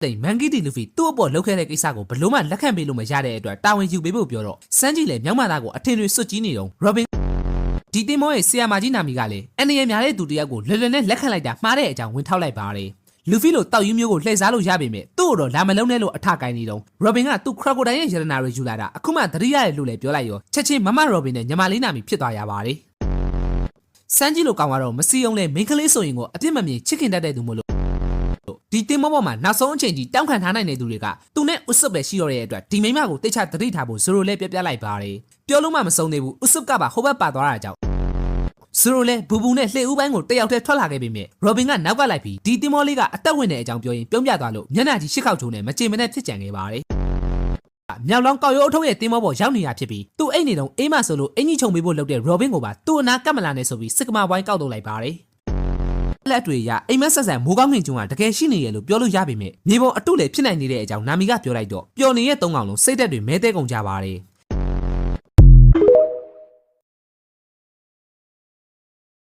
တိန်မန်ဂီတီလူဖီသူ့အပေါ်လောက်ခဲ့တဲ့ကိစ္စကိုဘလို့မှလက်ခံပေးလို့မရတဲ့အတွက်တာဝန်ယူပေးဖို့ပြောတော့စန်းကြီးလည်းမြောက်မသားကိုအထင်တွေစွတ်ကြီးနေတော့ရော်ဘင်ဒီတင်မောရဲ့ဆီယာမာကြီးနာမီကလည်းအန်နီရများတဲ့သူတယောက်ကိုလွယ်လွယ်နဲ့လက်ခံလိုက်တာမှားတဲ့အကြောင်းဝင်ထောက်လိုက်ပါတယ်လူဖီလိုတောက်ယူမျိုးကိုလှည့်စားလို့ရပေမဲ့သူ့တော့လာမလုံးနဲ့လို့အထကိုင်းနေတော့ရော်ဘင်ကသူ့ခရကိုဒိုင်ရဲ့ရတနာတွေယူလာတာအခုမှသတိရတယ်လို့လည်းပြောလိုက်ရောချက်ချင်းမမရော်ဘင်နဲ့ညီမလေးနာမီဖြစ်သွားရပါတယ်စန်းကြီးလိုကောင်ကတော့မစီအောင်လဲမိန်းကလေးဆိုရင်ကိုအပြစ်မမြင်ချစ်ခင်တတ်တဲ့သူမို့လို့ဒီတင်မောပေါ်မှာနောက်ဆုံးအချိန်ကြီးတောင်းခံထားနိုင်တဲ့သူတွေကသူနဲ့ဥစွပ်ပဲရှိတော့တဲ့အတွက်ဒီမိမကိုတိတ်ချသတိထားဖို့ဇိုရိုလည်းပြလိုက်ပါတယ်ပြောလို့မှမဆုံးသေးဘူးဥစွပ်ကပါဟိုဘက်ပါသွားတာကြောင့်ဇိုရိုလည်းဘူဘူနဲ့လှေဦးပိုင်းကိုတယောက်တည်းထွက်လာခဲ့ပေမဲ့ရော်ဘင်ကနောက်ကလိုက်ပြီးဒီတင်မောလေးကအသက်ဝင်တဲ့အကြောင်းပြောရင်ပြုံးပြသွားလို့မျက်နှာကြီးရှစ်ခေါက်ချိုးနဲ့မကြေမနက်ဖြစ်ကြံခဲ့ပါတယ်မြောက်လောင်းကောက်ရိုးအထုံးရဲ့တင်မောပေါ်ရောက်နေရဖြစ်ပြီးသူ့အိတ်နေတော့အေးမဆိုလို့အင်ကြီးချုံပေးဖို့လုပ်တဲ့ရော်ဘင်ကိုပါသူ့အနာကပ်မလာနဲ့ဆိုပြီးစစ်ကမာဝိုင်းကောက်ထုတ်လိုက်ပါတယ်လက်တွေရအိမ်မက်ဆက်ဆန်မိုးကောင်းငင်ကျုံကတကယ်ရှိနေရလို့ပြောလို့ရပေမဲ့မြေပေါ်အတုလည်းဖြစ်နိုင်နေတဲ့အကြောင်းနာမီကပြောလိုက်တော့ပျော်နေတဲ့သုံးကောင်လုံးစိတ်သက်တွေမဲသေးကုန်ကြပါတယ်